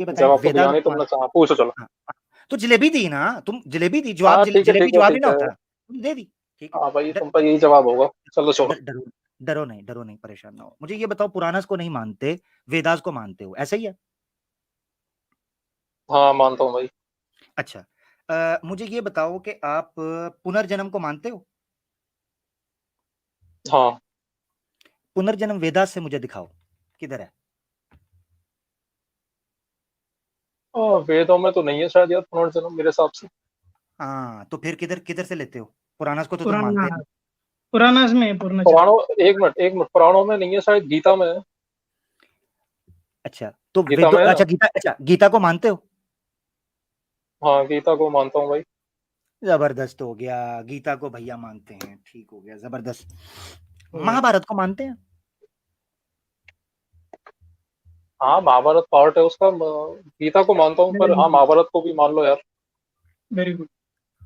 ये बताएं जवाब तो वेदास दिया नहीं को तुमने, हाँ पूछो चलो। हाँ, तो जलेबी दी ना तुम, जलेबी दी जवाब, हाँ ठीक है जलेबी ठीक है जवाब ही ठीक ना है। होता, तुम दे दी। ठीक है। हाँ भाई डर, तुम पर यही जवाब होगा। चलो छोड़ो। डरो, डरो नहीं, डरो नहीं, परेशान ना हो। मुझे ये बताओ, पुराणास को नहीं मानते, वेदास को मानते हो, ऐसा ही है? हाँ मानता हूँ भाई। अच्छा, मुझे ये बताओ कि आप पुनर्जन्म को मानते हो? हाँ। पुनर्जन्म वेदास से मुझे दिखाओ, किधर है? वेदों में तो नहीं है शायद यार पुनर्जन्म मेरे हिसाब से। हाँ, तो फिर किधर किधर से लेते हो? पुराणास को तो तुम पुराना, मानते हैं। पुरानास में पूर्ण जन्म। पुराणों, एक मिनट, पुराणों में नहीं है शायद, गीता में है। अच्छा, तो गीता वेदो, में है ना। अच्छा गीता, अच्छा गीता को मानते हो? हाँ गीता को मानता हूँ भाई। जबरदस्त हो गया, गीता को भैया मानते हैं, ठीक हो गया, जबरदस्त। हम्म, महाभारत को मानते हैं? हाँ महाभारत पार्ट है उसका, गीता को मानता हूँ, पर वेरी हाँ गुड, महाभारत को भी मान लो यार। Very good.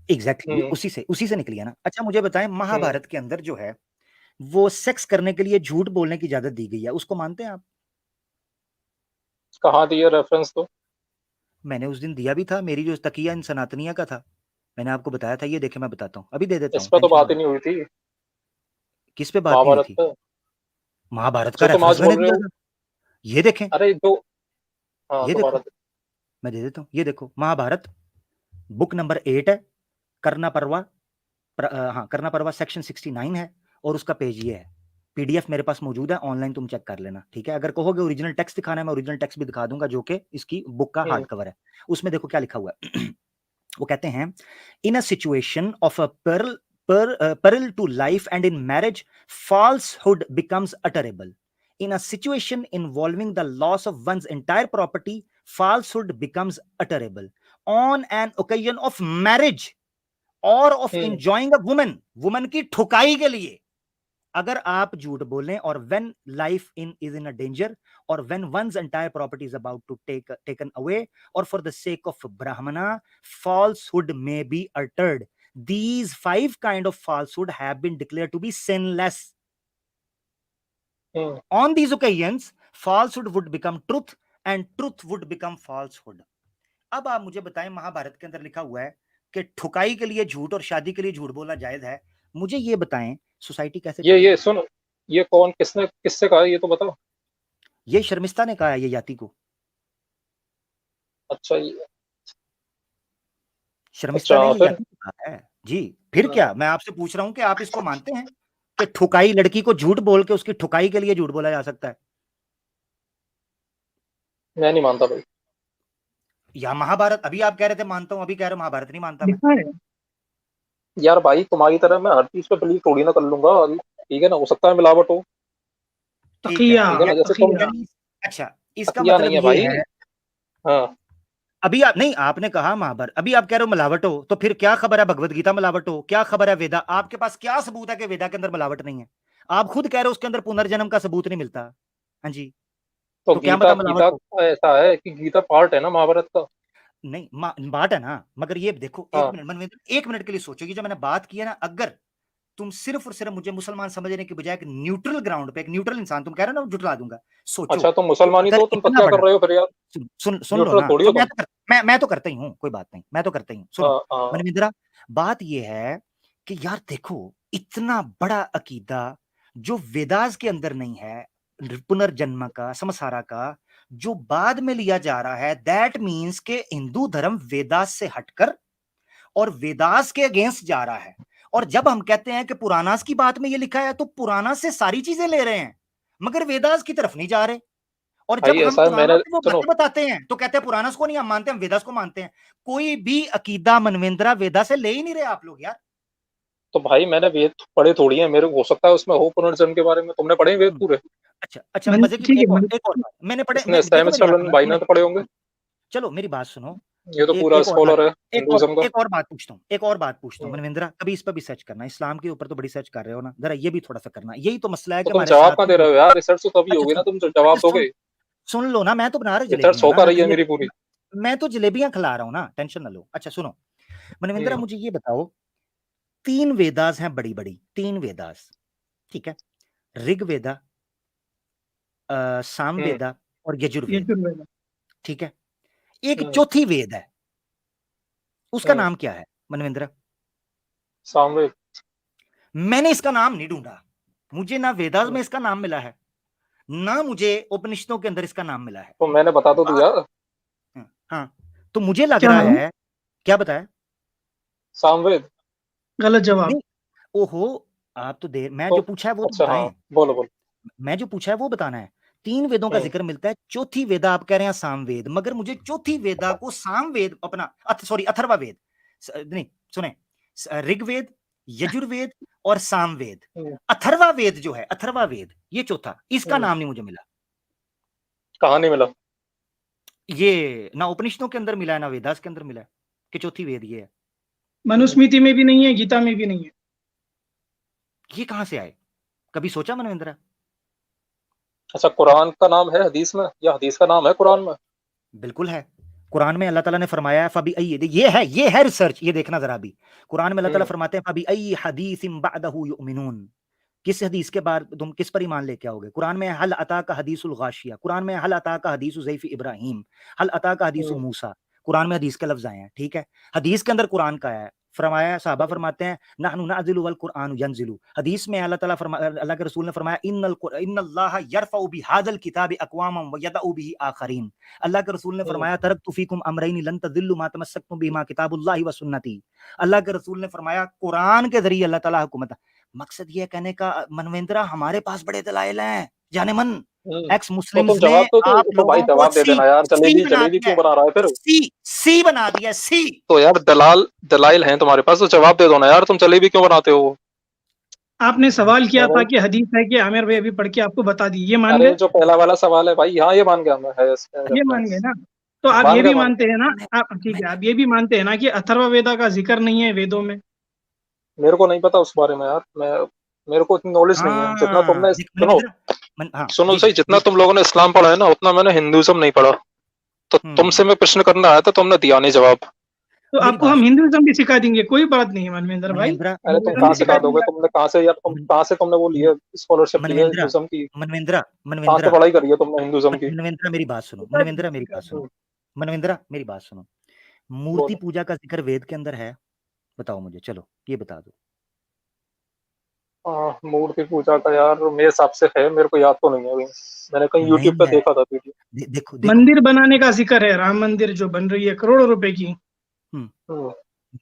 एग्जैक्टली हम्म। उसी से निकली है ना। अच्छा मुझे बताएं, हम्म। महाभारत के अंदर जो है वो सेक्स करने के लिए झूठ बोलने की इजाजत दी गई है, उसको मानते हैं आप? कहाँ दिया रेफरेंस तो। मैंने उस दिन दिया भी था, मेरी जो तकिया इन सनातनिया का था, मैंने आपको बताया था, ये देखे मैं बताता हूँ, अभी दे देता इस हूँ, पे तो टेंशन ना बात ही लो। नहीं हुई थी। किस पे बात नहीं हुई महाभारत थी? पे महाभारत का जो तुम रेफरेंस आज मैंने बोल रहे दिया हो। था, ये देखें, अरे जो, हाँ ये दोबारा देखो, मैं दे देता हूँ, ये देखो महाभारत, बुक नंबर 8 है, कर्णा पर्वा, हाँ कर्णा पर्वा सेक्शन 69 है, और उसका पेज ये है। पीडीएफ मेरे पास मौजूद है, ऑनलाइन तुम चेक कर लेना, ठीक है? अगर कहोगे ओरिजिनल टेक्स्ट दिखाना है, मैं ओरिजिनल टेक्स्ट भी दिखा दूंगा, जो कि इसकी बुक का हम्म। हार्ड कवर है। उसमें देखो क्या लिखा हुआ है। वो कहते हैं, in a situation of a peril to life and in marriage, falsehood becomes utterable. In a situation involving the loss of one's entire property, falsehood becomes utterable. On an occasion of marriage or of hmm. enjoying a woman, woman की ठुकाई के लिए अगर आप झूठ बोलें, और when life is in a danger, or when one's entire property is about to taken away, or for the sake of brahmana, falsehood may be uttered. These 5 kind of falsehood have been declared to be sinless. Hmm. On these occasions, falsehood would become truth and truth would become falsehood. अब आप मुझे बताएं, महाभारत के अंदर लिखा हुआ है कि ठुकाई के लिए झूठ और शादी के लिए झूठ बोलना जायज है। मुझे ये बताएं, सोसाइटी कैसे ये चलेगी? सुन, ये कौन किसने किससे कहा है, ये तो बताओ। ये शर्मिष्ठा ने कहा है, ये याति को। अच्छा ये। शर्मिष्ठा ने अच्छा ये फिर। याति को कहा है जी। फिर क्या, हाँ, मैं आपसे पूछ रहा हूं कि आप इसको मानते हैं कि ठुकाई, लड़की को झूठ बोल के उसकी ठुकाई के लिए झूठ बोला जा सकता है? मैं नहीं मानता भाई। या महाभारत, अभी आप कह रहे थे मानता हूं, अभी कह रहे हो महाभारत नहीं मानता मैं। लिखा है। यार भाई तुम्हारी तरह मैं हर चीज पे बिलीव थोड़ी ना कर लूंगा। ठीक है ना, हो सकता है मिलावट हो। ठीक है, तकिया, ठीक है ना, जैसे तुम। तकिया। अच्छा, इसका अकिया मतलब नहीं है ये भाई। है, हाँ। अभी आप नहीं, आपने कहा महाभारत, अभी आप कह रहे हो मिलावट हो, तो फिर क्या खबर है भगवत गीता मिलावट हो, क्या खबर है वेदा, आपके पास क्या सबूत है कि वेदा के अंदर मिलावट नहीं है? आप खुद कह रहे हो उसके अंदर पुनर्जन्म का सबूत नहीं मिलता। हाँ जी, तो तो क्या गीता, पता मिलावट गीता हो। का ऐसा है कि गीता पार्ट है ना महाभारत का। नहीं, बात है ना, मगर ये देखो, एक हाँ। मिनट मनवेंद्र, एक मिनट के लिए सोचो, ये जो मैंने बात की है ना, अगर तुम सिर्फ और सिर्फ मुझे मुसलमान समझने के बजाय एक न्यूट्रल ग्राउंड पे, एक न्यूट्रल इंसान, तुम कह रहे हो ना जुटला दूंगा, सोचो, अच्छा तुम कि मुसलमान ही अगर तो तुम इतना क्या कर बड़ा, रहे हो फिर यार। सुन लो न्यूट्रल ना, थोड़ी तो हो तुम। मैं तो करता ही हूँ, कोई बात नहीं, मैं तो करता ही हूँ। सुनो हाँ हाँ। मनविंद्रा, बात ये है कि यार देखो, इतना बड़ा अकीदा जो वेदास के अंदर नहीं है, पुनर्जन्म का, समसारा का, जो बाद में लिया जा रहा है, दैट मीन्स के हिंदू धर्म वेदास से हटकर और वेदास के अगेंस्ट जा रहा है। और जब हम कहते हैं कि पुराणास की बात में ये लिखा है, तो पुराना से सारी चीजें ले रहे हैं, मगर वेदास की तरफ नहीं जा रहे। और भाई जब हम ऐसा है, पुराणों मैंने से वो सुनो। बातें बताते हैं, तो कहते हैं पुराणास को नहीं हम मानते, हम वेदास को मानते हैं। कोई भी अकीदा मनवेंद्रा वेदा से ले ही नहीं रहे आप लोग यार। तो भाई मैंने वेद पढ़े थोड़ी है, मेरे को हो सकता है उसमें हो पुनर्जन्म के बारे में, तुमने पढ़े हैं वेद पूरे। अच्छा अच्छा, मन मजे की ठीक है, एक और, मन। एक और बात मैंने पढ़े, इसने मैं देखो मेरी बात सेमेस्टर सुनो, भाई सुनो, ने तो पढ़े होंगे। चलो मेरी बात सुनो। ये तो एक पूरा एक और बात, स्कॉलर है हिंदुइज्म का। एक और बात पूछता हूँ, एक और बात पूछता हूँ हम्म। मनविंद्रा, कभी इस पर भी सर्च करना, इस्लाम के ऊपर तो बड़ी सर्च कर रहे हो ना, जरा ये भी थोड़ा सा करना। यही तो मसला है तो कि तुम हमारे जवाब साथ कहाँ ही दे रहे हो यार, रिसर्च तो तभी अच्छा होगी ना सुन, तुम जो जवाब दोगे। सुन लो ना, मैं तो बना रहा रिसर्च जलेबियां होकर ना, रही है मेरी पूरी। मैं तो जलेबियां खिला रहा हूँ ना, टेंशन ना लो। अच्छा सुनो मनविंद्रा, हम्म। मुझे ये बताओ, 3 वेदास हैं, बड़ी बड़ी 3 वेदास, ठीक है? ऋग वेदा, साम हम्म। वेदा और यजुर्वेद, यजुर्वेद। ठीक है? एक चौथी वेद है, उसका नाम क्या है मनवेंद्र? सामवेद। मैंने इसका नाम नहीं ढूंढा, मुझे ना वेदास में इसका नाम मिला है, ना मुझे उपनिषदों के अंदर इसका नाम मिला है। तो मैंने बता तो दिया। हाँ, तो मुझे लग क्या रहा नाम? है, क्या बताया? सामवेद। गलत जवाब। नहीं, ओहो, आप तो देर, मैं तो जो पूछा है वो तो अच्छा हाँ, बताएं, बोलो बोलो। मैं जो पूछा है वो बताना है। 3 वेदों का जिक्र मिलता है, चौथी वेदा आप कह रहे हैं सामवेद, मगर मुझे चौथी वेदा को सामवेद अपना सॉरी अथर्ववेद नहीं सुने, ऋग्वेद, यजुर्वेद और सामवेद, अथर्ववेद जो है, अथर्ववेद ये चौथा, इसका नाम नहीं मुझे मिला। कहाँ नहीं मिला? ये ना उपनिषदों के अंदर मिला है, ना वेदास के अंदर मिला है कि चौथी वेद ये है। मनुस्मृति में भी नहीं है, गीता में भी नहीं है। ये कहां से आए, कभी सोचा मनवेंद्र? अच्छा, कुरान का नाम है हदीस में, या हदीस का नाम है कुरान में? बिल्कुल है, कुरान में अल्लाह ताला ने फरमाया फबी अय्यि, ये है रिसर्च, ये देखना जरा भी। कुरान में अल्लाह ताला फरमाते हैं फबी अय्यि हदीसिम बअदहु युमिनून, किस हदीस के बाद तुम किस पर ईमान लेके आओगे? कुरान में हल अताका हदीसुल गाशिया, कुरान में हल अताका हदीसु ज़ैफ़ इब्राहीम, हल अताका हदीसु मूसा, कुरान में हदीस के लफ्ज आए हैं, ठीक है? हदीस के अंदर कुरान का है, फरमाया, साहबा फरमाते हैं नहनु नज़िलु वल कुरानु यंजिलु, हदीस में अल्लाह ताला अल्लाह के रसूल ने फरमाया इन्नल्लाह यरफ़उ बिहाज़ल किताबि अक़वामन व यदउ बिही आखरीन, अल्लाह के रसूल ने फरमाया तरक्तु फ़ीकुम अमरैन लन तज़िल्लु मा तमस्सक्तुम बिहिमा किताबुल्लाहि व सुन्नती, अल्लाह के रसूल ने फरमाया कुरान के जरिए अल्लाह ताला हुकूमत। मकसद ये कहने का मनवेंद्र, हमारे पास बड़े दलाइल हैं, जाने मन एक्स तो मुस्लिम्स तुम ने जवाब आप तो भाई लोगों को जवाब दे सी देना यार, सी जलेबी बना जलेबी दिया क्यों है, बना रहा है फिर? सी बना दिया, सी। तो यार दलाइल हैं तुम्हारे पास, तो जवाब दे दो ना यार, तुम जलेबी क्यों बनाते हो? आपने सवाल किया था अरे कि हदीस है कि आमिर भाई अभी पढ़ के आपको बता दी, ये मान अरे गए? जो पहला वाला सवाल है भाई, हाँ ये मान गया मैं, है इसमें ये मान गए रेफरेंस। ना? तो आप ये मान भी गया मानते हैं ना, आप ठीक है, मैंने आप ये भी मानते हैं ना कि अथर्ववेदा का जिक्र नहीं है वेदों में? मेरे को नहीं पता उस बारे में यार, मेरे को इतनी नॉलेज नहीं है जितना हाँ तुमने। देख सुनो, मनवेंद्र, हाँ सुनो जी सही, जी जितना जी, तुम लोगों ने इस्लाम पढ़ा है ना, उतना मैंने हिंदुइज्म नहीं पढ़ा। तो हम्म, तुमसे मैं प्रश्न करना आया था, तुमने दिया नहीं जवाब। तो मेरी आपको बात हम सुन, हिंदुइज्म भी सिखा देंगे, कोई बात नहीं है मनविंदर भाई, मनवेंद्र अरे तुम हिंदुइज्म कहाँ भी मनवेंद्र सिखा सिखा दोगे? देंगे तुमने कहाँ से यार, तुम मन- कहाँ से तुमने वो मन- लिए स्कॉलरशिप ली है मनवेंद्र हिंदुइज्म की? मनवेंद्र कहाँ से मनवेंद्र पढ़ाई करी है तुमने हिंदुइज्म की? मनवेंद्र मेरी बात सुनो, आपको। मनवेंद्र मेरी बात सुनो, मनवेंद्र मेरी बात सुनो, मूर्ति बोलो। पूजा का जिक्र वेद के अंदर है? बताओ मुझे, चलो ये बता दो। मूर्ति पूजा का यार मेरे हिसाब से है, मेरे को याद तो नहीं है अभी, मैंने कहीं यूट्यूब नहीं पे है, देखा था वीडियो। देखो देखो, मंदिर बनाने का जिक्र है, राम मंदिर जो बन रही है करोड़ों रुपए की। हम्म,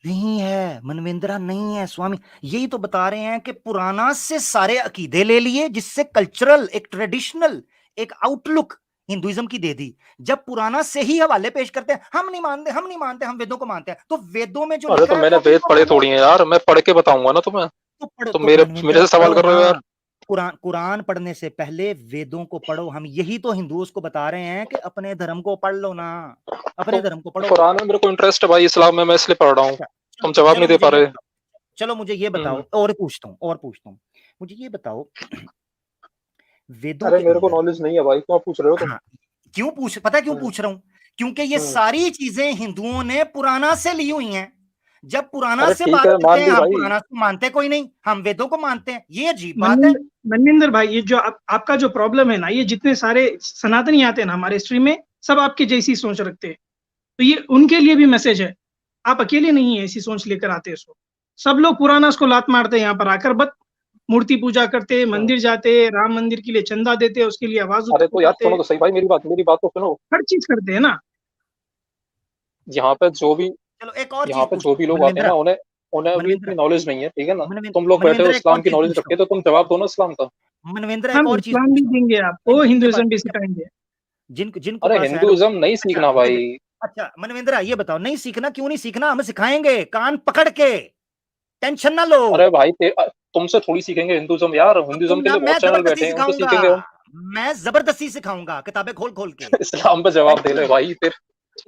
नहीं है मनवेंद्रा, नहीं है स्वामी, यही तो बता रहे हैं कि पुराना से सारे अकीदे ले लिए, जिससे कल्चरल एक ट्रेडिशनल एक आउटलुक हिंदुइज्म की दे दी। जब पुराना से ही हवाले पेश करते हैं, हम नहीं मानते, हम नहीं मानते, हम वेदों को मानते हैं, तो वेदों में जो अरे लिखा तो है मैंने वो भी वेद तो पढ़े मानो। थोड़ी है यार, मैं पढ़ के बताऊंगा ना तुम्हें। तो पढ़ो, तो तो मेरे मनविंदरा से सवाल पढ़ो कर ना, रहे हो यार? कुरान कुरान पढ़ने से पहले वेदों को पढ़ो, हम यही तो हिंदुओं को बता रहे हैं कि अपने धर्म को पढ़ लो ना, तो अपने धर्म को पढ़ो। कुरान में मेरे को इंटरेस्ट है भाई, इस्लाम में, मैं इसलिए पढ़ रहा हूँ। अच्छा, तुम चलो जवाब चलो नहीं दे मुझे पा ये रहे। बताओ, चलो मुझे ये बताओ, और पूछता हूँ, मुझे ये बताओ, वेदों अरे के मेरे को अंदर, नॉलेज नहीं है भाई, क्यों पूछ रहे हो तुम? हाँ, पता है क्यों हम्म, पूछ रहा हूं? क्योंकि ये हम्म। सारी चीजें हिंदुओं ने पुराना से ली हुई हैं। जब पुराना अरे से ठीक बात है, करते मान हैं, ली हम भाई। पुराना को मानते कोई नहीं, हम वेदों को मानते हैं, ये अजीब बात है। मनविंदर मनविंदर भाई, ये जो आपका जो प्रॉब्लम है ना, ये जितने सारे सनातनी आते हैं ना हमारे हिस्ट्री में, सब आपकी जैसी सोच रखते हैं। तो ये उनके लिए भी मैसेज है, आप अकेले नहीं है ऐसी सोच लेकर आते इसको। सब लोग पुराना उसको लात मारते हैं, यहाँ पर आकर बस मूर्ति पूजा करते, हम्म। मंदिर जाते, राम मंदिर के लिए चंदा देते, उसके लिए आवाज अरे तो यार उठाते, सुनो तो सही भाई, मेरी बात तो सुनो। हर चीज करते हैं ना। यहाँ पे जो भी चलो एक और यहाँ चीज पे जो पूछता भी हूँ लोग आते हैं मनविंद्रा, ना, उन्हें उन्हें अभी इतनी मनविंद्रा नॉलेज नहीं है, ठीक है ना? तुम लोग बैठे हो मनविंद्रा एक और इस्लाम की चीज नॉलेज पूछता रखते हूँ, हो, तो तुम जवाब दो ना इस्लाम का। मनविंद्रा एक हम और चीज इस्लाम भी पूछता हूँ, देंगे आपको, जिनके पास हिंदुइज्म भी सिखाएंगे। जिनको अरे पास है हिंदुइज्म नहीं अच्छा सीखना भाई। अच्छा मनविंद्रा ये बताओ, नहीं सीखना, क्यों नहीं सीखना? हम सिखाएंगे, कान पकड़ के, टेंशन ना लो। अरे भाई तुमसे थोड़ी सीखेंगे हिंदुइज्म यार, तो तुम हिंदुइज्म के ना, लिए मैं बहुत चैनल जबरदस्ती बैठे हैं, उनसे सिखाऊंगा, सीखेंगे हम। मैं जबरदस्ती सिखाऊंगा, किताबें खोल खोल के, इस्लाम पे जवाब दे टेंशन ना ले लो। भाई फिर।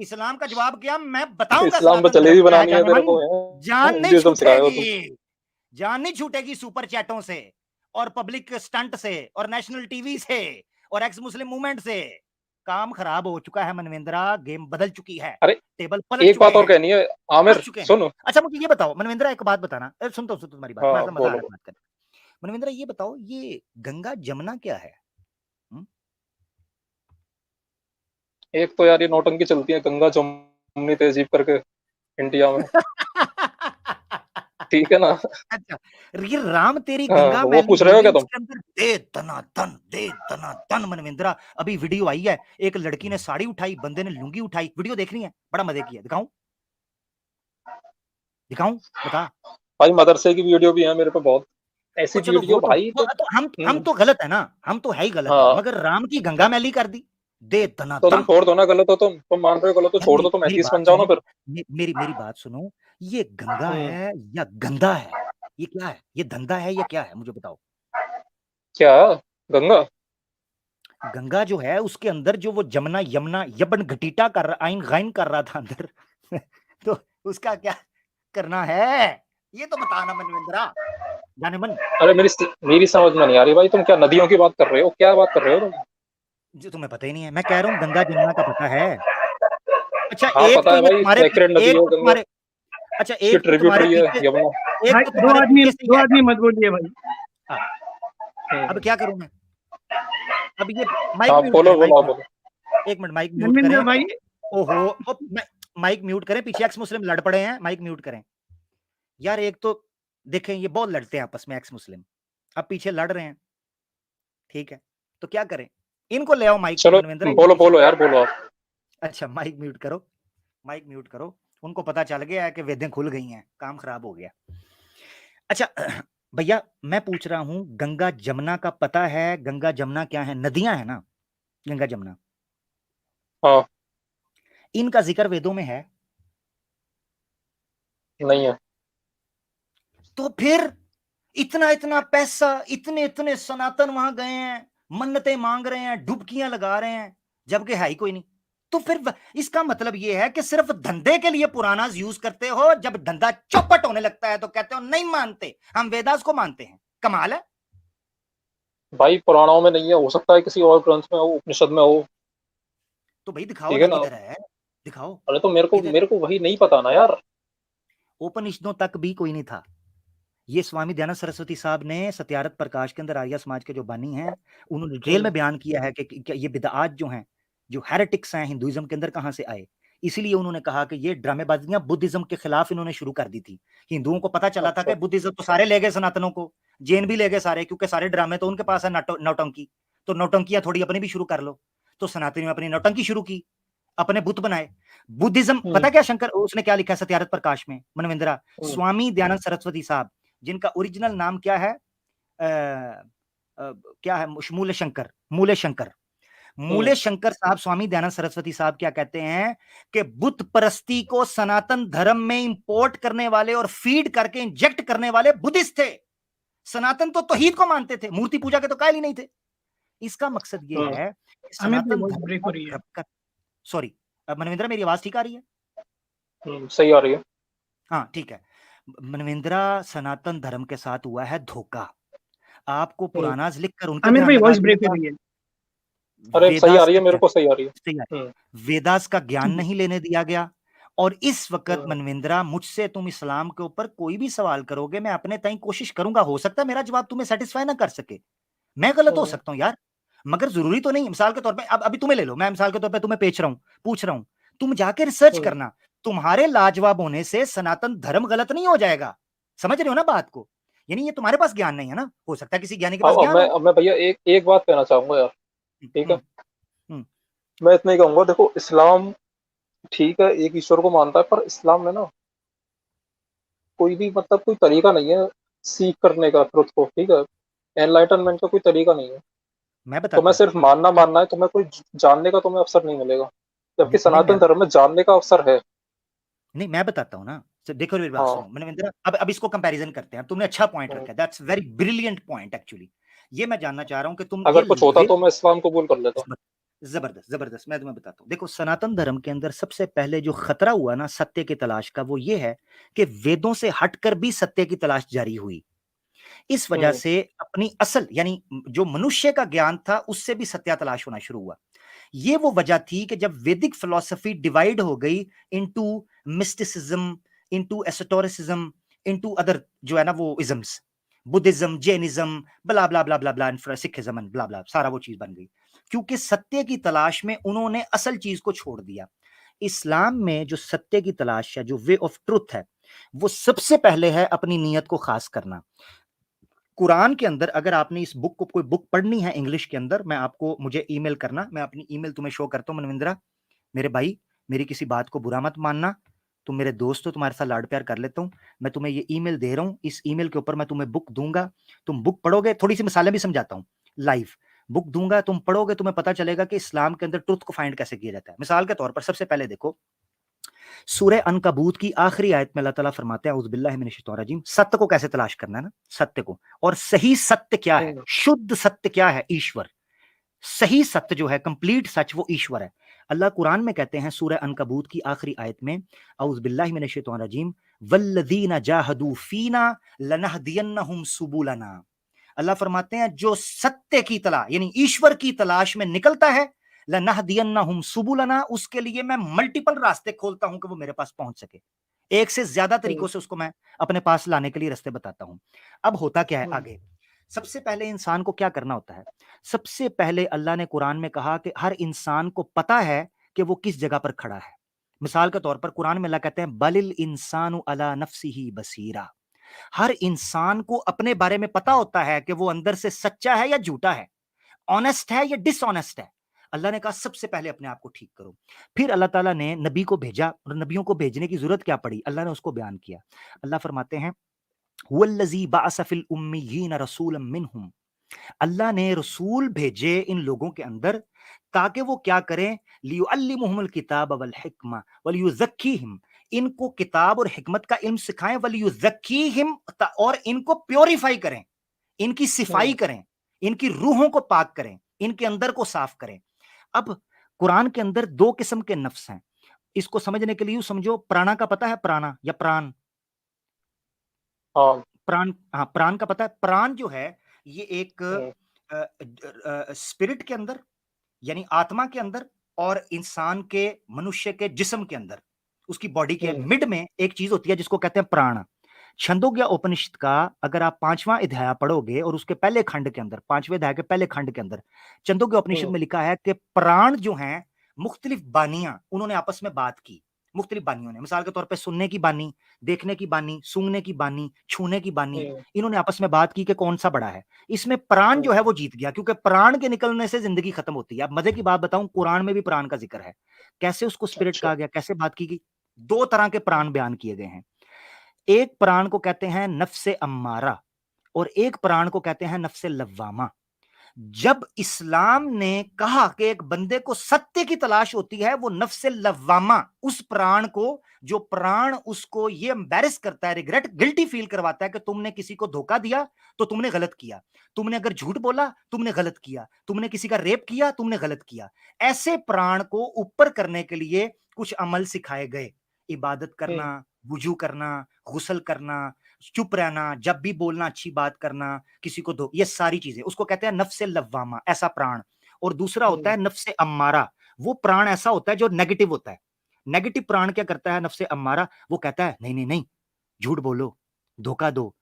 इस्लाम का जवाब क्या, मैं बताऊंगा इस्लाम पे सनातन धर्म जलेबी क्या है, बनानी है जाने तेरे मन, को, जान नहीं हिंदुइज्म सिखाएगा तुम। छूटेगी, जान नहीं छूटेगी सुपर चैटों से और पब्लिक स्टंट से और नेशनल टीवी से और एक्स मुस्लिम मूवमेंट से। काम खराब हो चुका है मनवेंद्रा, गेम बदल चुकी है, अरे टेबल पलट एक चुके बात और हैं, कहनी है फंस आमिर, चुके हैं। सुनो। अच्छा मुझे ये बताओ मनवेंद्रा, एक बात बताना, सुनता हूँ तुम्हारी बात, हाँ मजा मजा आ बोलो रहा है बोलो। बात करने। मनवेंद्रा ये बताओ, ये गंगा जमुना क्या है? एक तो यार ये नौटंकी चलती है गंगा जमुनी तहजीब करके इंडिया में, ठीक है ना। अच्छा, ये राम तेरी हाँ, गंगा वो मैली पूछ रहे हो होगी, क्या तुम? उसके अंदर दे दनादन मनविंद्रा। अभी वीडियो आई है, एक लड़की ने साड़ी उठाई, बंदे ने लुंगी उठाई, वीडियो देखनी है, बड़ा मजे की है, दिखाऊं दिखाऊं बता। भाई मदरसे की वीडियो भी है मेरे पे बहुत, ऐसी ओ चलो वीडियो भाई तो। तो हम तो गलत है ना, हम तो है ही गलत है, हाँ, मगर राम की गंगा मैली कर दी, दे तो तुम दनादन। छोड़ दो ना, गलत हो तुम मान रहे हो गलत हो, यार छोड़ दो, तुम मेरी एथीस्ट बात बन जाओ ना सुनो, फिर। मेरी बात सुनो, ये गंगा हम्म, है या गंदा है? ये क्या है? ये धंधा है या क्या है, मुझे बताओ। क्या गंगा? गंगा जो है उसके अंदर जो वो जमुना यमुना यबन घटीटा कर रहा, आइन गाइन कर रहा था अंदर तो उसका क्या करना है, ये तो बताना मनविंद्रा, जाने मन। अरे मेरी समझ में नहीं आ रही भाई, तुम क्या नदियों की बात कर रहे हो, क्या बात कर रहे हो तुम? जो तुम्हें पता ही नहीं है, मैं कह रहा हूँ गंगा जमुना का पता है। अच्छा हाँ एक पता तो है ये भाई, तुम्हारे सेक्रेड नदी एक है तो गंगा, तुम्हारे अच्छा इसकी एक तो तुम्हारे ट्रिब्यूटरी है पीछे, यमुना। एक भाई तो तुम्हारे पीछे से दो ये आदमी मत बोलिए भाई। हाँ, अब हम्म, क्या करूं मैं, अब ये माइक हाँ म्यूट बोलो करें, बोलो, माइक आप म्यूट, बोलो। एक मिनट माइक म्यूट धर्मेंद्र करें। भाई, ओहो, माइक म्यूट करें, पीछे एक्स मुस्लिम लड़ पड़े हैं, माइक म्यूट करें। यार एक तो देखें ये बहुत लड़ते हैं आपस में एक्स मुस्लिम, अब पीछे लड़ रहे हैं, ठीक है, तो क्या करें, इनको ले आओ माइक पे चलो मनविंद्र, ये बोलो पीछे। बोलो यार, बोलो आप। अच्छा माइक म्यूट करो, माइक म्यूट करो, उनको पता चल गया है कि वेदें खुल गई हैं, काम खराब हो गया। अच्छा भैया मैं पूछ रहा हूं, गंगा जमुना का पता है, गंगा जमुना क्या है, नदियां है ना, गंगा जमुना, हाँ, इनका जिक्र वेदों में है? नहीं है। तो फिर इतना इतना पैसा, इतने इतने सनातन वहां गए हैं, मन्नतें मांग रहे हैं, डुबकियां लगा रहे हैं, जबकि है ही कोई नहीं। तो फिर इसका मतलब यह है कि सिर्फ धंधे के लिए पुराना यूज करते हो, जब धंधा चौपट होने लगता है तो कहते हो नहीं मानते, हम वेदास को मानते हैं। कमाल है। भाई पुराणों में नहीं है, हो सकता है किसी और ग्रंथ में हो, उपनिषद में हो। तो भाई दिखाओ ठीक ना है ना। किधर है, दिखाओ अरे तो मेरे को किधर। मेरे को वही नहीं पता ना यार। उपनिषदों तक भी कोई नहीं था। ये स्वामी दयानंद सरस्वती साहब ने सत्यारथ प्रकाश के अंदर आर्य समाज के जो बानी हैं, उन्होंने डिटेल में बयान किया है कि ये बिदआत जो हैं, जो हेरेटिक्स हैं हिंदुइज्म के अंदर, कहां से आए। इसीलिए उन्होंने कहा कि ये ड्रामेबाजियां बुद्धिज्म के खिलाफ इन्होंने शुरू कर दी थी। हिंदुओं को पता चला था अच्छा। कि बुद्धिज्म तो सारे ले गए सनातनों को, जैन भी ले गए सारे, क्योंकि सारे ड्रामे तो उनके पास है, नौटंकी, तो नौटंकियां थोड़ी अपनी भी शुरू कर लो। तो सनातनी में अपनी नौटंकी शुरू की, अपने बुत बनाए। बुद्धिज्म हम्म, पता क्या शंकर उसने क्या लिखा है सत्यारथ प्रकाश में मनविंद्रा, हम्म, स्वामी दयानंद सरस्वती साहब, जिनका ओरिजिनल नाम क्या है, क्या है, मूले शंकर, मूले शंकर, हम्म, मूले शंकर साहब, स्वामी दयानंद सरस्वती साहब क्या कहते हैं कि बुत परस्ती को सनातन धर्म में इंपोर्ट करने वाले और फीड करके इंजेक्ट करने वाले बुद्धिस्ट थे। सनातन तो तौहीद को मानते थे, मूर्ति पूजा के तो कायल ही नहीं थे। इसका मकसद ये हम्म, है कि आमिर भाई सनातन वॉइस धर्म ब्रेक को हो रही है। सॉरी मनविंद्रा मेरी आवाज ठीक आ रही है? सही आ रही है। हाँ ठीक है। मनविंद्रा, सनातन धर्म के साथ हुआ है धोखा। आपको हम्म, पुरानाज लिखकर उनका आमिर ध्यान भाई लगा वॉइस ब्रेक हो दूंगा, रही है। अरे सही आ वेदास रही का है, मेरे ज्ञान, को सही आ रही है। सही है, हम्म, वेदास का ज्ञान ठीक है। नहीं लेने दिया गया। और इस वक्त हम्म, मनविंद्रा, मुझसे तुम इस्लाम के ऊपर कोई भी सवाल करोगे, मैं अपने ताई कोशिश करूंगा, हो सकता है मेरा जवाब तुम्हें सेटिस्फाई ना कर सके, मैं गलत हो हम्म, सकता हूं यार, मगर जरूरी तो नहीं। मिसाल के तौर पे अब अभी तुम्हें ले लो, मैं मिसाल के तौर पे तुम्हें पूछ रहा हूं, तुम जाके रिसर्च हम्म। करना, तुम्हारे लाजवाब होने से सनातन धर्म गलत नहीं हो जाएगा। समझ रहे हो ना बात को? यानी ये तुम्हारे पास ज्ञान नहीं है ना, हो सकता है किसी ज्ञानी के पास ज्ञान हो। अब मैं भैया एक एक बात कहना चाहूंगा यार। ठीक है। हम्म, हम्म, मैं इतना ही कहूंगा, देखो इस्लाम ठीक है, एक ईश्वर को मानता है, पर इस्लाम में ना कोई भी मतलब कोई तरीका नहीं है सीख करने का ट्रुथ को, ठीक है। एनलाइटनमेंट का कोई तरीका नहीं है। मैं तुम्हें बताता हूं, सिर्फ मानना मानना है, तुम्हें कोई जानने का तुम्हें अवसर नहीं मिलेगा, जबकि नहीं सनातन धर्म में जानने का अवसर है। नहीं मैं बताता हूँ ना। देखो मेरी बात हाँ। सुनो मनविंद्र, अब इसको कंपैरिजन करते हैं, तुमने अच्छा पॉइंट हम्म, रखा है, that's very brilliant point actually. ये मैं जानना चाह रहा हूं कि तुम ये अगर कुछ होता तो मैं इस्लाम कबूल कर लेता। जबरदस्त जबरदस्त, मैं तुम्हें बताता हूँ। देखो सनातन धर्म के अंदर सबसे पहले जो खतरा हुआ ना सत्य की तलाश का, वो ये है कि वेदों से हटकर भी सत्य की तलाश जारी हुई। इस वजह हम्म, से अपनी असल यानी जो मनुष्य का ज्ञान था उससे भी सत्या तलाश होना शुरू हुआ। ये वो वजह थी कि जब वैदिक फिलॉसफी डिवाइड हो गई into mysticism, into esotericism, into other जो है ना वो isms, Buddhism, Jainism, blah blah blah blah blah, Sikhism, blah blah, सारा वो चीज बन गई। क्योंकि सत्य की तलाश में उन्होंने असल चीज को छोड़ दिया। इस्लाम में जो सत्य की तलाश है, जो वे ऑफ ट्रुथ है, वो सबसे पहले है अपनी नीयत को खास करना। कुरान के अंदर अगर आपने इस बुक को, कोई बुक पढ़नी है इंग्लिश के अंदर, मैं आपको, मुझे ईमेल करना, मैं अपनी ईमेल तुम्हें शो करता हूं। मनविंद्रा मेरे भाई, मेरी किसी बात को बुरा मत मानना, तुम मेरे दोस्त हो, तुम्हारे साथ लाड प्यार कर लेता हूं। मैं तुम्हें ये ईमेल दे रहा हूं, इस ईमेल के ऊपर मैं तुम्हें बुक दूंगा, तुम बुक पढ़ोगे, थोड़ी सी मिसालें भी समझाता हूं, लाइव बुक दूंगा, तुम पढ़ोगे, तुम्हें पता चलेगा कि इस्लाम के अंदर ट्रुथ को फाइंड कैसे किया जाता है। मिसाल के तौर पर सबसे पहले देखो, सूरह अनकबूत की आखिरी आयत में अल्लाह ताला फरमाते हैं, औज़ु बिल्लाहि मिनश शैतानिर रजीम, सत्य को कैसे तलाश करना है ना, सत्य को, और सही सत्य क्या है, शुद्ध सत्य क्या है, ईश्वर। सही सत्य जो है, कंप्लीट सच, वो ईश्वर है। अल्लाह कुरान में कहते हैं सूरह अनकबूत की आखिरी आयत में, औज़ु बिल्लाहि मिनश शैतानिर रजीम, वल्लज़ीना जाहदू फीना लनहदियन्नहुम सुबुलना। अल्लाह फरमाते हैं जो सत्य की तलाश यानी ईश्वर की तलाश में निकलता है, लनहदियन्नहुम सुबुलना, उसके लिए मैं मल्टीपल रास्ते खोलता हूं कि वो मेरे पास पहुंच सके। एक से ज्यादा तरीकों से उसको मैं अपने पास लाने के लिए रास्ते बताता हूं। अब होता क्या है आगे, सबसे पहले इंसान को क्या करना होता है? सबसे पहले अल्लाह ने कुरान में कहा कि हर इंसान को पता है कि वो किस जगह पर खड़ा है। मिसाल के तौर पर कुरान में अल्लाह कहते हैं, बलिल इंसानु अला नफ्सिही बसीरा। हर इंसान को अपने बारे में पता होता है कि वो अंदर से सच्चा है या झूठा है, ऑनेस्ट है या डिसऑनेस्ट है। अल्लाह ने कहा सबसे पहले अपने आप को ठीक करो। फिर अल्लाह ताला ने नबी को भेजा, और नबियों को भेजने की जरूरत क्या पड़ी, अल्लाह ने उसको बयान किया। अल्लाह फरमाते हैं, हुवल्लज़ी बअस फिल उम्मियीन रसूलन मिनहुम, अल्लाह ने रसूल भेजे इन लोगों के अंदर ताकि वो क्या करें, लियुअल्लिमुहुमुल किताब वल हिकमा वलियुज़क्कीहिम, इनको किताब और हिकमत का इल्म सिखाएं, वलियुज़क्कीहिम, और इनको प्योरीफाई करें, इनकी सिफाई करें, इनकी रूहों को पाक करें, इनके अंदर को साफ करें। अब कुरान के अंदर दो किस्म के नफ्स हैं, इसको समझने के लिए यूं समझो, प्राणा का पता है, प्राणा या प्राण, हाँ प्राण, हाँ प्राण का पता है। प्राण जो है ये एक स्पिरिट के अंदर यानी आत्मा के अंदर, और इंसान के, मनुष्य के जिस्म के अंदर, उसकी बॉडी के मिड में एक चीज होती है जिसको कहते हैं प्राण। छंदोग्य उपनिषद का अगर आप 5वां अध्याय पढ़ोगे, और उसके पहले खंड के अंदर, 5वें अध्याय के पहले खंड के अंदर छंदोग्य उपनिषद में लिखा है कि प्राण जो हैं, मुख्तलिफ बानियां उन्होंने आपस में बात की, मुख्तलिफ बानियों ने, मिसाल के तौर पे सुनने की बानी, देखने की बानी, सूंघने की बानी, छूने की बानी, इन्होंने आपस में बात की कि कौन सा बड़ा है। इसमें प्राण जो है वो जीत गया, क्योंकि प्राण के निकलने से जिंदगी खत्म होती है। अब मजे की बात बताऊं, कुरान में भी प्राण का जिक्र है, कैसे उसको स्पिरिट कहा गया, कैसे बात की गई। दो तरह के प्राण बयान किए गए हैं, एक प्राण को कहते हैं नफ्से अम्मारा, और एक प्राण को कहते हैं नफ्से लव्वामा। जब इस्लाम ने कहा कि एक बंदे को सत्य की तलाश होती है, वो नफ्से लव्वामा, उस प्राण को, जो प्राण उसको ये एम्बैरेस करता है, रिग्रेट, गिल्टी फील करवाता है कि तुमने किसी को धोखा दिया तो तुमने गलत किया, तुमने अगर झूठ बोला तुमने गलत किया, तुमने किसी का रेप किया तुमने गलत किया, ऐसे प्राण को ऊपर करने के लिए कुछ अमल सिखाए गए, इबादत करना, वुजू करना, गुस्ल करना, चुप रहना, जब भी बोलना अच्छी बात करना, किसी को दो, ये सारी चीजें, उसको कहते हैं नफ्से लव्वामा, ऐसा प्राण। और दूसरा होता है नफ्से अम्मारा, वो प्राण ऐसा होता है जो नेगेटिव होता है। नेगेटिव प्राण क्या करता है, नफ्से अम्मारा, वो कहता है नहीं नहीं नहीं, झूठ बोलो, धोखा दो।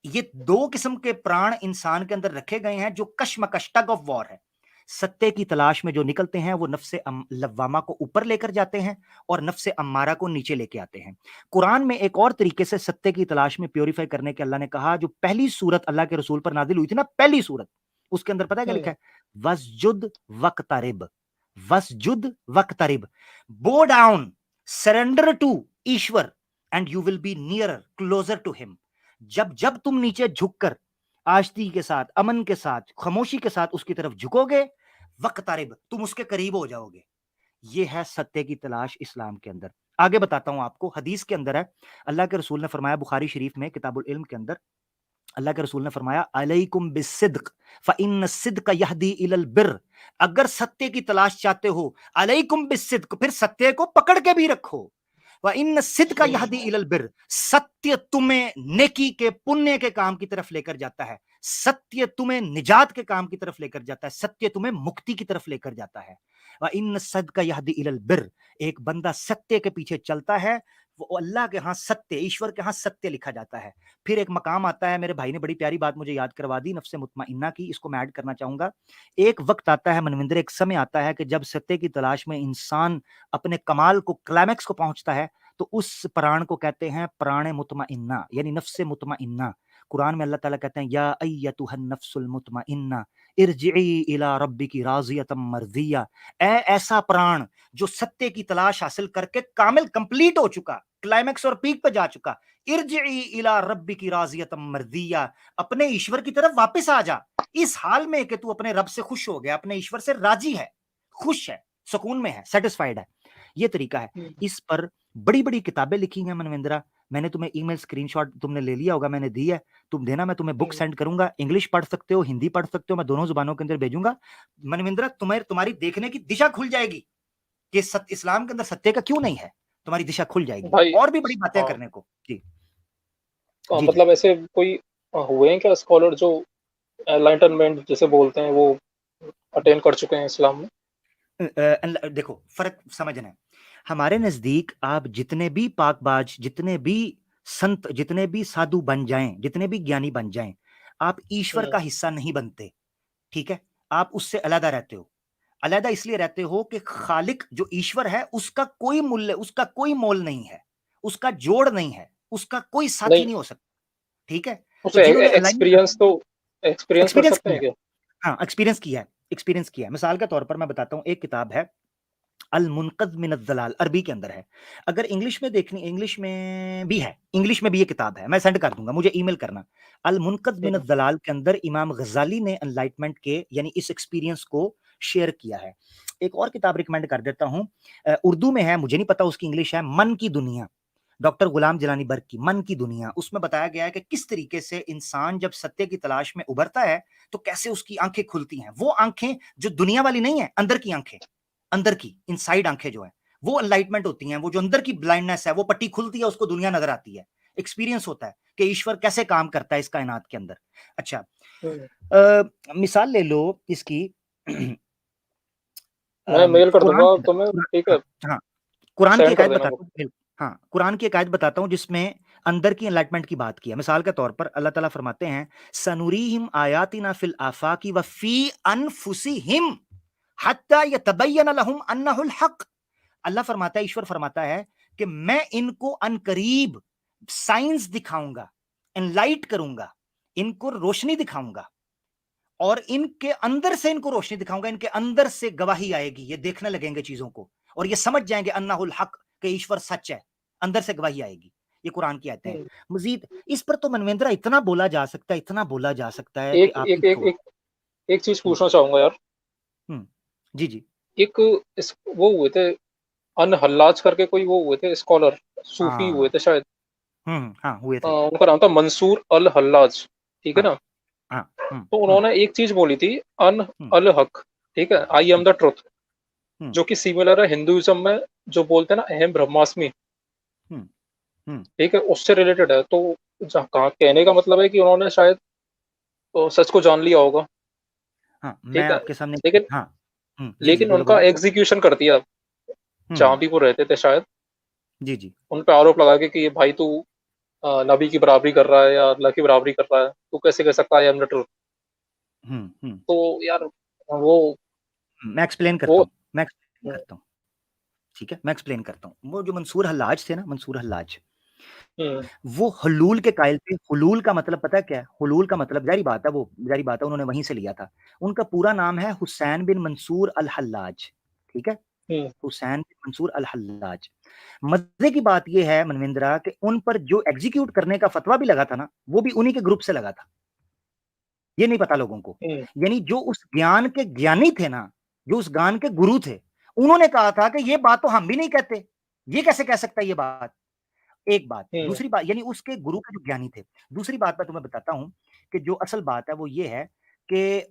ये दो किस्म के प्राण इंसान के अंदर रखे गए हैं, जो कश्मकश, टग ऑफ वॉर है। सत्य की तलाश में जो निकलते हैं वो नफ्से लव्वामा को ऊपर लेकर जाते हैं, और नफ्से अम्मारा को नीचे लेके आते हैं। कुरान में एक और तरीके से सत्य की तलाश में प्योरीफाई करने के अल्लाह ने कहा, जो पहली सूरत अल्लाह के रसूल पर नाजिल हुई थी ना, पहली सूरत, उसके अंदर पता है क्या लिखा है, वस्जुद वक्तरिब, वस्जुद वक्तरिब, बो डाउन, सरेंडर टू ईश्वर, and you will be nearer, closer to him. जब जब तुम नीचे झुककर आश्ती के साथ, अमन के साथ, खामोशी के साथ उसकी तरफ झुकोगे, वक्तरिब, तुम उसके करीब हो जाओगे। ये है सत्य की तलाश इस्लाम के अंदर। आगे बताता हूं आपको, हदीस के अंदर है, अल्लाह के रसूल ने फरमाया, बुखारी शरीफ में किताबुल इल्म के अंदर अल्लाह के रसूल ने फरमाया, अलैकुम बिस्सिद्क फइन्न सिद्क यहदी इलल बिर, अगर सत्य की तलाश चाहते हो, अलैकुम बिस्सिद्क, फिर सत्य को पकड़ के भी रखो, वइन्न सिद्क यहदी इलल बिर, सत्य तुम्हें नेकी के, पुण्य के काम की तरफ लेकर जाता है, सत्य तुम्हें निजात के काम की तरफ लेकर जाता है, सत्य तुम्हें मुक्ति की तरफ लेकर जाता है। व इन सदका यहदी इलल बिर, एक बंदा सत्य के पीछे चलता है, वो अल्लाह के यहाँ सत्य, ईश्वर के यहाँ सत्य लिखा जाता है। फिर एक मकाम आता है, मेरे भाई ने बड़ी प्यारी बात मुझे याद करवा दी नफ्से मुतमइन्ना की, इसको मैं ऐड करना चाहूंगा। एक वक्त आता है मनविंदर, एक समय आता है कि जब सत्य की तलाश में इंसान अपने कमाल को, क्लाइमैक्स को पहुंचता है, तो उस प्राण को कहते हैं प्राण मुतमइन्ना, यानी नफ्से मुतमइन्ना। कुरान में अल्लाह ताला कहते हैं या अय्यतुहन नफ्सुल मुतमइन्ना इरजिई इला रब्बिकी राज़ियतम मर्ज़िया, ऐसा प्राण जो सत्य की तलाश हासिल करके कामिल कंप्लीट हो चुका, क्लाइमैक्स और पीक पे जा चुका, इरजिई इला रब्बिकी राज़ियतम मर्ज़िया, अपने ईश्वर की तरफ वापस आ जा, इस हाल में कि तू अपने रब से खुश हो गया, अपने ईश्वर से राजी है, खुश है, सुकून में है, सेटिस्फाइड है। ये तरीका है। इस पर बड़ी बड़ी किताबें लिखी हैं मनविंद्रा, मैंने तुम्हें ईमेल स्क्रीनशॉट तुमने ले लिया होगा, मैंने दी है, तुम देना, मैं तुम्हें बुक सेंड करूंगा, इंग्लिश पढ़ सकते हो, हिंदी पढ़ सकते हो, मैं दोनों जुबानों के अंदर भेजूंगा। मनविंद्रा, तुम्हारी देखने की दिशा खुल जाएगी कि इस्लाम के अंदर सत्य का क्यों नहीं है, तुम्हारी दिशा खुल जाएगी भाई और भी बड़ी बातें करने को। जी जी मतलब ऐसे कोई हुए हैं क्या स्कॉलर जो एनलाइटनमेंट जिसे बोलते हैं वो अटेन कर चुके हैं इस्लाम में? देखो फर्क समझना है, हमारे नजदीक आप जितने भी पाकबाज, जितने भी संत, जितने भी साधु बन जाएं, जितने भी ज्ञानी बन जाएं, आप ईश्वर का हिस्सा नहीं बनते, ठीक है? आप उससे अलग रहते हो। अलग इसलिए रहते हो कि खालिक जो ईश्वर है उसका कोई मूल्य, उसका कोई मोल नहीं है, उसका जोड़ नहीं है, उसका कोई साथी नहीं, नहीं हो सकता, ठीक है? तो उसे जिन्होंने एक्सपीरियंस तो एक्सपीरियंस कर एक्सपीरियंस सकते हैं किया, क्या? हाँ एक्सपीरियंस किया है, एक्सपीरियंस किया है। मिसाल के तौर पर मैं बताता हूँ, एक किताब है अल मुनक़ज़ मिन अज़्ज़लाल, अरबी के अंदर है, अगर इंग्लिश में देखनी, इंग्लिश में भी है, इंग्लिश में भी ये किताब है, मैं सेंड कर दूंगा, मुझे ईमेल करना। अल मुनक़ज़ मिन अज़्ज़लाल के अंदर इमाम गज़ाली ने एनलाइटमेंट के यानी इस एक्सपीरियंस को शेयर किया है। एक और किताब रिकमेंड कर देता हूँ, उर्दू में है, मुझे नहीं पता उसकी इंग्लिश है, मन की दुनिया, डॉक्टर गुलाम जलानी बर्क की मन की दुनिया। उसमें बताया गया है कि किस तरीके से इंसान जब सत्य की तलाश में उभरता है तो कैसे उसकी आंखें खुलती हैं, वो आंखें जो दुनिया वाली नहीं है, अंदर की आंखें, अंदर की इनसाइड आंखें जो है वो एनलाइटमेंट होती हैं, वो जो अंदर की ब्लाइंडनेस है वो पट्टी खुलती है, उसको दुनिया नजर आती है, एक्सपीरियंस होता है कि ईश्वर कैसे काम करता है इस कायनात के अंदर। अच्छा, मिसाल ले लो इसकी, मैं मेल कर कुरान दूंगा के तुम्हें, अंदर, ठीक है, हाँ हाँ, कुरान की सेंड एक कर आयत देना बताता वो। हूँ, हाँ कुरान की एक आयत बताता हूँ जिसमें अंदर की एनलाइटमेंट की बात की है। मिसाल के तौर पर अल्लाह ताला फरमाते हैं सनुरीहिम आयातिना फिल आफाकी व फी अनफुसिहिम हत्ता यतबय्यन लहुम अन्नहुल हक। अल्लाह फरमाता है, ईश्वर फरमाता है कि मैं इनको अनकरीब साइंस दिखाऊंगा, एनलाइट करूंगा, इनको रोशनी दिखाऊंगा और इनके अंदर से इनको रोशनी दिखाऊंगा, इनके अंदर से गवाही आएगी, ये देखने लगेंगे चीजों को और ये समझ जाएंगे अन्नाहुल हक कि ईश्वर सच है, अंदर से गवाही आएगी। ये कुरान की आयतें हैं। मजीद इस पर तो मनवेंद्रा इतना बोला जा सकता है, इतना बोला जा सकता है कि एक आपकी एक एक थोड़ी। एक एक चीज पूछना चाहूंगा यार। जी जी। एक वो हुए थे अनहल्लाज करके, कोई वो हुए थे स्कॉलर, सूफी हुए हाँ थे शायद। हाँ हुए थे। उनका नाम था मंसूर अल हल्लाज, ठीक है हाँ ना? हाँ। तो उन्होंने एक चीज बोली थी, अन हम्म अल हक, ठीक है, आई एम द ट्रुथ, हम्म जो कि सिमिलर है हिंदुइज्म में जो बोलते हैं ना अहम ब्रह्मास्मि, हम्म हम्म ठीक है, उससे रिलेटेड है। तो जहाँ कहा कहने का मतलब है कि उन्होंने शायद सच को जान लिया होगा, हाँ मैं ठीक है, आपके सामने, लेकिन हाँ जी जी, बोलो उनका बोलो। एग्जीक्यूशन कर दिया जहाँ हम्म भी वो रहते थे शायद। जी जी। उन पे आरोप लगा के कि ये भाई तू नबी की बराबरी कर रहा है या अल्लाह की बराबरी कर रहा है, तू कैसे कह सकता है आई एम द ट्रुथ? हम्म। तो यार वो मैं एक्सप्लेन करता वो हूँ, मैं एक्सप्लेन करता हूँ, ठीक है, मैं एक्सप्लेन करता हूँ। वो जो मंसूर हल्लाज थे ना, मंसूर हल्लाज, हम्म वो हुलूल के कायल थे। हुलूल का मतलब पता है क्या है? हुलूल का मतलब, जारी बात है, वो जारी बात है, उन्होंने वहीं से लिया था। उनका पूरा नाम है हुसैन बिन मंसूर अल हल्लाज, ठीक है, हम्म हुसैन बिन मंसूर अल हल्लाज। मजे की बात यह है मनविंद्रा कि उन पर जो एग्जीक्यूट करने का फतवा भी लगा था ना, वो भी उन्हीं के ग्रुप से लगा था, ये नहीं पता लोगों को। हम्म यानी जो उस ज्ञान के ज्ञानी थे ना, जो उस ज्ञान के गुरु थे, उन्होंने कहा था कि ये बात तो हम भी नहीं कहते, ये कैसे कह सकता है ये बात। एक बात, हम्म दूसरी बात, यानी उसके गुरु के जो ज्ञानी थे। दूसरी बात मैं तुम्हें बताता हूं कि जो असल बात है वो ये है कि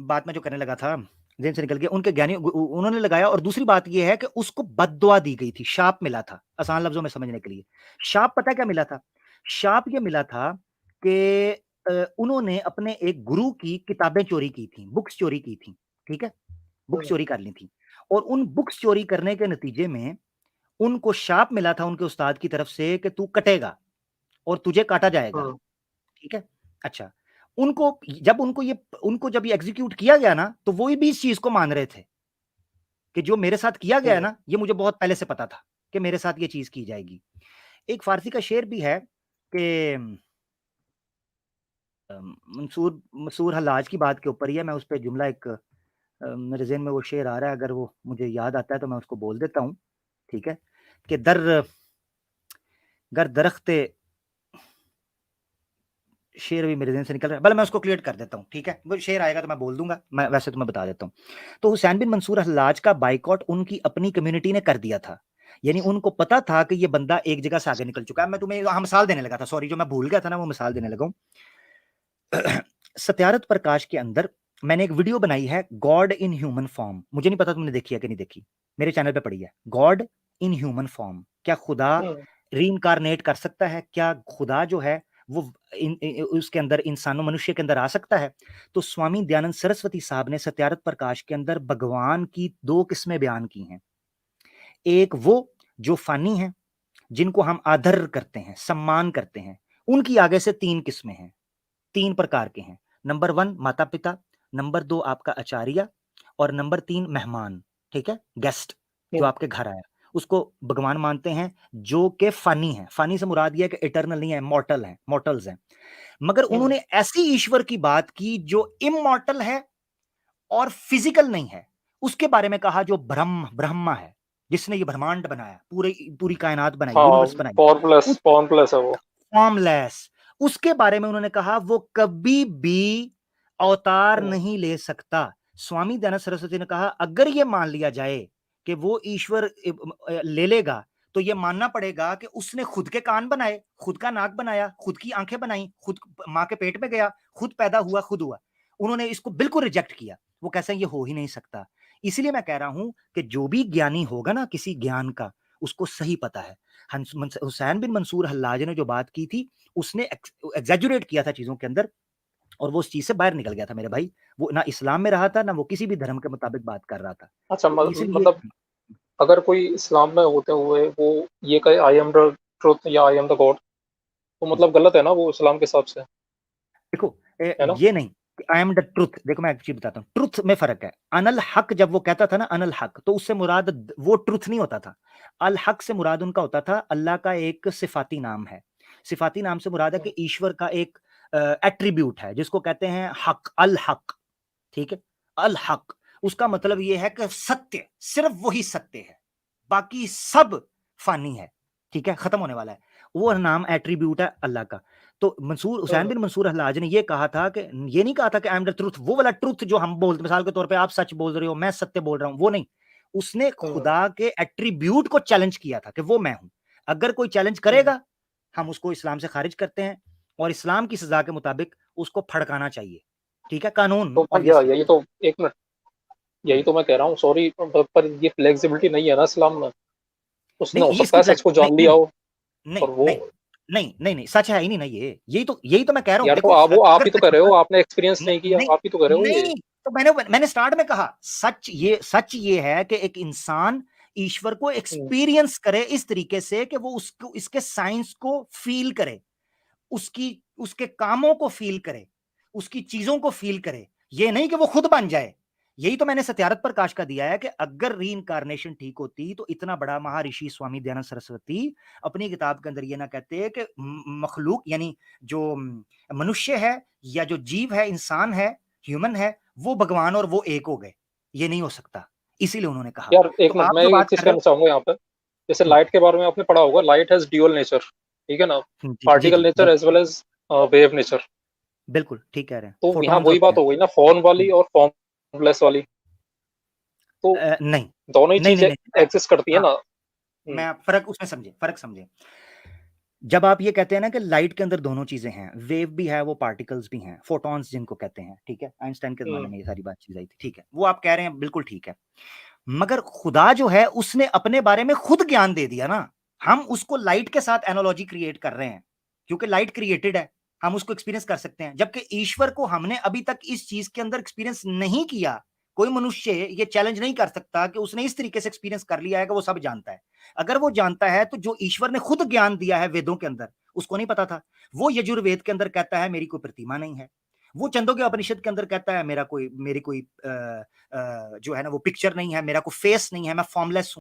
बात में जो करने लगा था जेन से निकल गया, उनके ज्ञानी उन्होंने लगाया। और दूसरी बात यह है कि उसको बद्दुआ दी गई थी, शाप मिला था, आसान लफ्जों में समझने के लिए। शाप पता क्या मिला था? शाप ये मिला था कि उन्होंने अपने एक गुरु की किताबें चोरी की थी, बुक्स चोरी की थी, ठीक है? बुक्स चोरी कर ली थी और उन बुक्स चोरी करने के नतीजे में उनको शाप मिला था उनके उस्ताद की तरफ से कि तू कटेगा और तुझे काटा जाएगा, ठीक है? अच्छा, उनको जब ये एग्जीक्यूट किया गया ना, तो वो भी इस चीज़ को मान रहे थे कि जो मेरे साथ किया गया है ना, ये मुझे बहुत पहले से पता था कि मेरे साथ ये चीज़ की जाएगी। एक फ़ारसी का शेर भी है कि मंसूर मसूर हल्लाज की बात के ऊपर ही है, मैं उस पे जुमला एक मेरे ज़हन में वो शेर आ रहा है, अगर वो मुझे याद आता है तो मैं उसको बोल देता हूँ, ठीक है? कि गर दरख्ते शेर भी मेरे ज़हन से निकल रहा है, भले मैं उसको क्लियर कर देता हूँ, ठीक है? वो शेर आएगा तो मैं बोल दूँगा, मैं वैसे तो मैं बता देता हूँ। तो हुसैन बिन मंसूर हल्लाज का बायकॉट उनकी अपनी कम्युनिटी ने कर दिया था। यानी उनको पता था कि ये बंदा एक जगह से आगे निकल चुका है। मैं तुम्हें हाँ, मिसाल देने लगा था, सॉरी जो मैं भूल गया था ना, वो मिसाल देने लगा हूँ। सत्यारथ प्रकाश के अंदर मैंने एक वीडियो बनाई है, गॉड इन ह्यूमन फॉर्म। मुझे नहीं पता तुमने देखी है कि नहीं देखी, मेरे चैनल पे पड़ी है, गॉड इन ह्यूमन फॉर्म। क्या खुदा रीइंकारनेट कर सकता है? क्या खुदा जो है वो उसके अंदर इंसानों मनुष्य के अंदर आ सकता है? तो स्वामी दयानंद सरस्वती साहब ने सत्यारथ प्रकाश के अंदर भगवान की 2 किस्में बयान की हैं। एक वो जो फानी है, जिनको हम आदर करते हैं, सम्मान करते हैं, उनकी आगे से 3 किस्में हैं, 3 प्रकार के हैं। नंबर 1 माता-पिता, नंबर 2 आपका आचार्य और नंबर 3 मेहमान, ठीक है? गेस्ट जो आपके घर आया, उसको भगवान मानते हैं जो कि फानी है। फानी से मुराद ये है कि इटर्नल नहीं है, मॉर्टल है, मॉर्टल्स हैं। मगर उन्होंने ऐसी ईश्वर की बात की जो इमॉर्टल है और फिजिकल नहीं है। उसके बारे में कहा जो ब्रह्मा है, जिसने ये ब्रह्मांड बनाया, पूरी कायनात बनाई, यूनिवर्स बनाई। फॉर्मलेस है वो। फॉर्मलेस, उसके बारे में उन्होंने कहा वो कभी भी अवतार नहीं ले सकता। स्वामी दयानंद सरस्वती ने कहा अगर ये मान लिया जाए कि वो ईश्वर ले लेगा, तो ये मानना पड़ेगा कि उसने खुद के कान बनाए, खुद का नाक बनाया, खुद की आंखें बनाई, खुद माँ के पेट में गया, खुद पैदा हुआ, खुद हुआ। उन्होंने इसको बिल्कुल रिजेक्ट किया। वो कैसे ये हो ही नहीं सकता। इसलिए मैं कह रहा हूं कि जो भी ज्ञानी होगा ना किसी ज्ञान का, उसको सही पता है। हुसैन बिन मंसूर हल्लाज ने जो बात की थी, उसने एग्जैजुरेट किया था चीजों के अंदर और वो उस चीज से बाहर निकल गया था मेरे भाई। वो ना इस्लाम में रहा था, ना वो किसी भी धर्म के मुताबिक बात कर रहा था। अच्छा, इसलिए मतलब अगर कोई इस्लाम में होते हुए वो ये कहे आई एम द ट्रुथ या आई एम द गॉड, तो मतलब गलत है ना वो इस्लाम के हिसाब से, देखो है ना? ये नहीं आई एम द ट्रुथ। देखो मैं एक चीज बताता हूँ, ट्रुथ में फर्क है। अनल हक जब वो कहता था ना अनल हक, तो उससे मुराद वो ट्रुथ नहीं होता था। अल हक से मुराद उनका होता था अल्लाह का एक सिफाती नाम है। सिफाती नाम से मुराद है कि ईश्वर का एक एट्रीब्यूट है जिसको कहते हैं हक, अल हक, ठीक है? अल हक उसका मतलब ये है कि सत्य, सिर्फ वही सत्य है, बाकी सब फानी है, ठीक है, खत्म होने वाला है। वो नाम एट्रीब्यूट है अल्लाह का। तो हुसैन बिन मंसूर हल्लाज ने ये कहा था कि ये नहीं कहा था कि आई एम द ट्रुथ, वो वाला ट्रुथ जो हम बोलते, मिसाल के तौर पे आप सच बोल रहे हो, मैं सत्य बोल रहा हूं, वो नहीं। उसने खुदा के एट्रीब्यूट को चैलेंज किया था कि वो मैं हूं। अगर कोई चैलेंज करेगा, हम उसको इस्लाम से खारिज करते हैं और इस्लाम की सजा के मुताबिक उसको फड़काना चाहिए, ठीक है, कानून तो भैया ऑब्वियसली। यही तो, एक मिनट, यही तो मैं कह रहा हूँ, सॉरी, पर ये फ्लेक्सिबिलिटी नहीं है ना इस्लाम में। उसने नहीं हो ये सकता इसकी है सच को नहीं जान लिया नहीं हो, नहीं और वो, नहीं नहीं नहीं नहीं सच है ही नहीं ना ये। यही तो मैं कह रहा हूं। यार तो देखो आप वो आप अगर ही तो सच कर रहे होता, हो, आपने एक्सपीरियंस नहीं किया, नहीं आप ही तो कर रहे हो ये। नहीं, तो मैंने स्टार्ट में कहा सच ये है कि एक इंसान ईश्वर को एक्सपीरियंस करे इस तरीके से कि वो उसको इसके साइंस को फील करे, उसकी उसके कामों को फील करे, उसकी चीजों को फील करे, ये नहीं कि वो खुद बन जाए। यही तो मैंने सत्यारथ प्रकाश का दिया है कि अगर रीइंकारनेशन ठीक होती तो इतना बड़ा महर्षि स्वामी दयानंद सरस्वती अपनी किताब के अंदर ये ना कहते कि मखलूक यानी जो मनुष्य है या जो जीव है, इंसान है, ह्यूमन है, वो भगवान और वो एक हो गए। ये नहीं हो सकता, इसीलिए उन्होंने कहा। यार तो एक मिनट, आप मैं जो एक बात चीज कर रहे कहना हो, चाहूंगा यहाँ पे। जैसे लाइट के बारे में आपने पढ़ा होगा, लाइट हैज ड्यूअल नेचर, ठीक है ना? जी जी पार्टिकल जी, nature as well as wave nature. बिल्कुल ठीक कह रहे हैं, तो यहाँ फोटॉन्स वही होते बात हैं। हो गई ना, फॉर्म वाली और फॉर्मलेस वाली, तो नहीं दोनों ही नहीं नहीं चीजें नहीं एग्जिस्ट करती है हाँ, ना। मैं फर्क समझे। जब आप ये कहते हैं ना कि लाइट के अंदर दोनों चीजें हैं, वेव भी है, वो पार्टिकल्स भी हैं, फोटॉन्स जिनको कहते हैं, ठीक है, आइंस्टाइन के जमाने में ये सारी बात चीज आई थी, ठीक है, वो आप कह रहे हैं, बिल्कुल ठीक है। मगर खुदा जो है उसने अपने बारे में खुद ज्ञान दे दिया ना। हम उसको लाइट के साथ एनालॉजी क्रिएट कर रहे हैं क्योंकि लाइट क्रिएटेड है। हम उसको एक्सपीरियंस कर सकते हैं, जबकि ईश्वर को हमने अभी तक इस चीज के अंदर एक्सपीरियंस नहीं किया। कोई मनुष्य ये चैलेंज नहीं कर सकता कि उसने इस तरीके से एक्सपीरियंस कर लिया है कि वो सब जानता है। अगर वो जानता है तो जो ईश्वर ने खुद ज्ञान दिया है वेदों के अंदर, उसको नहीं पता था। वो यजुर्वेद के अंदर कहता है मेरी कोई प्रतिमा नहीं है। वो छंदोग्य उपनिषद के अंदर कहता है मेरी कोई जो है ना वो पिक्चर नहीं है, मेरा कोई फेस नहीं है, मैं फॉर्मलेस हूं।